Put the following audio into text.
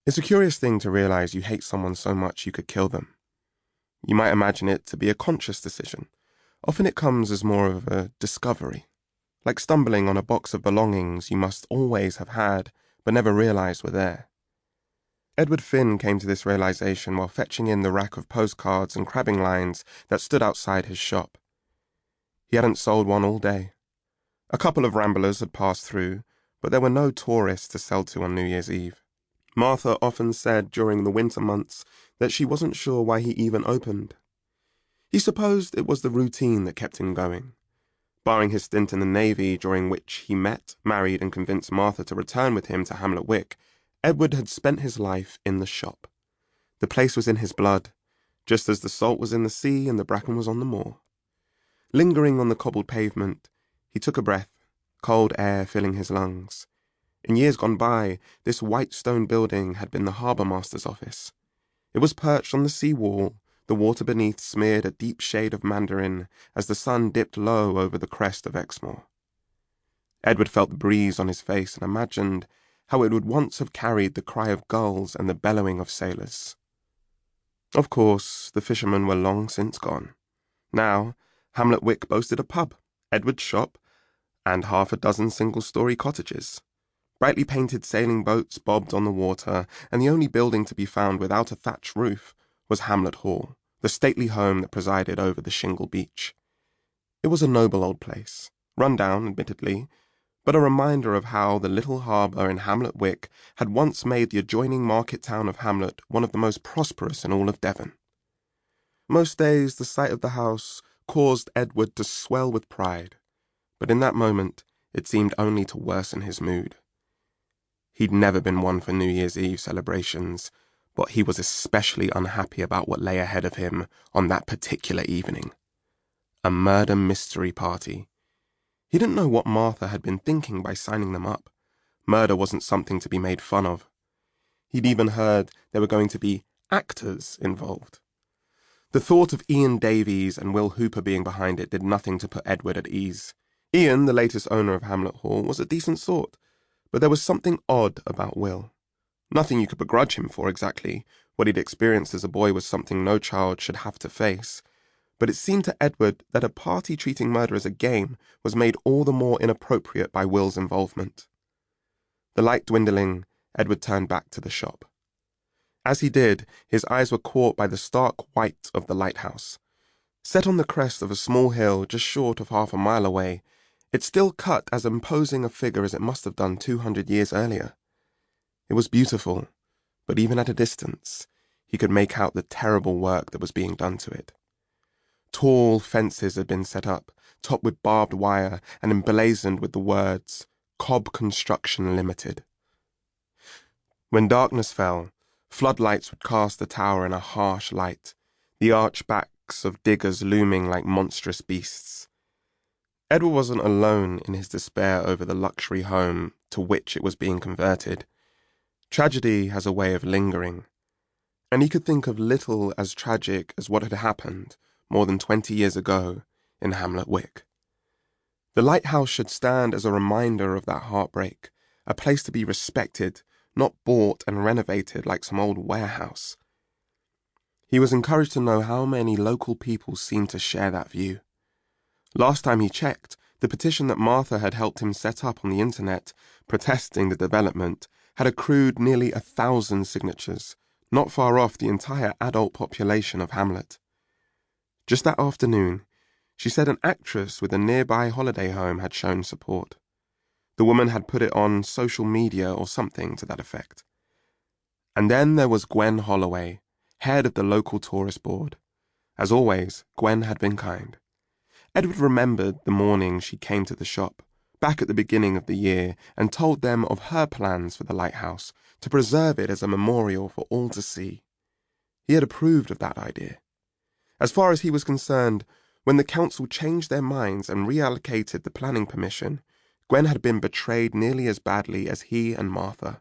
It's a curious thing to realize you hate someone so much you could kill them. You might imagine it to be a conscious decision. Often it comes as more of a discovery, like stumbling on a box of belongings you must always have had but never realized were there. Edward Finn came to this realization while fetching in the rack of postcards and crabbing lines that stood outside his shop. He hadn't sold one all day. A couple of ramblers had passed through, but there were no tourists to sell to on New Year's Eve. Martha often said during the winter months that she wasn't sure why he even opened. He supposed it was the routine that kept him going. Barring his stint in the Navy, during which he met, married and convinced Martha to return with him to Hamlet Wick, Edward had spent his life in the shop. The place was in his blood, just as the salt was in the sea and the bracken was on the moor. Lingering on the cobbled pavement, he took a breath, cold air filling his lungs. In years gone by, this white stone building had been the harbour master's office. It was perched on the sea wall, the water beneath smeared a deep shade of mandarin as the sun dipped low over the crest of Exmoor. Edward felt the breeze on his face and imagined how it would once have carried the cry of gulls and the bellowing of sailors. Of course, the fishermen were long since gone. Now, Hamlet Wick boasted a pub, Edward's shop, and half a dozen single-story cottages. Brightly painted sailing boats bobbed on the water, and the only building to be found without a thatched roof was Hamlet Hall, the stately home that presided over the shingle beach. It was a noble old place, run down, admittedly, but a reminder of how the little harbour in Hamlet Wick had once made the adjoining market town of Hamlet one of the most prosperous in all of Devon. Most days the sight of the house caused Edward to swell with pride, but in that moment it seemed only to worsen his mood. He'd never been one for New Year's Eve celebrations, but he was especially unhappy about what lay ahead of him on that particular evening. A murder mystery party. He didn't know what Martha had been thinking by signing them up. Murder wasn't something to be made fun of. He'd even heard there were going to be actors involved. The thought of Ian Davies and Will Hooper being behind it did nothing to put Edward at ease. Ian, the latest owner of Hamlet Hall, was a decent sort, but there was something odd about Will. Nothing you could begrudge him for exactly. What he'd experienced as a boy was something no child should have to face. But it seemed to Edward that a party treating murder as a game was made all the more inappropriate by Will's involvement. The light dwindling, Edward turned back to the shop. As he did, his eyes were caught by the stark white of the lighthouse. Set on the crest of a small hill just short of half a mile away, it still cut as imposing a figure as it must have done 200 years earlier. It was beautiful, but even at a distance, he could make out the terrible work that was being done to it. Tall fences had been set up, topped with barbed wire and emblazoned with the words, Cobb Construction Limited. When darkness fell, floodlights would cast the tower in a harsh light, the arched backs of diggers looming like monstrous beasts. Edward wasn't alone in his despair over the luxury home to which it was being converted. Tragedy has a way of lingering, and he could think of little as tragic as what had happened more than 20 years ago in Hamlet Wick. The lighthouse should stand as a reminder of that heartbreak, a place to be respected, not bought and renovated like some old warehouse. He was encouraged to know how many local people seemed to share that view. Last time he checked, the petition that Martha had helped him set up on the internet, protesting the development, had accrued nearly 1,000 signatures, not far off the entire adult population of Hamlet. Just that afternoon, she said an actress with a nearby holiday home had shown support. The woman had put it on social media or something to that effect. And then there was Gwen Holloway, head of the local tourist board. As always, Gwen had been kind. Edward remembered the morning she came to the shop, back at the beginning of the year, and told them of her plans for the lighthouse, to preserve it as a memorial for all to see. He had approved of that idea. As far as he was concerned, when the council changed their minds and reallocated the planning permission, Gwen had been betrayed nearly as badly as he and Martha.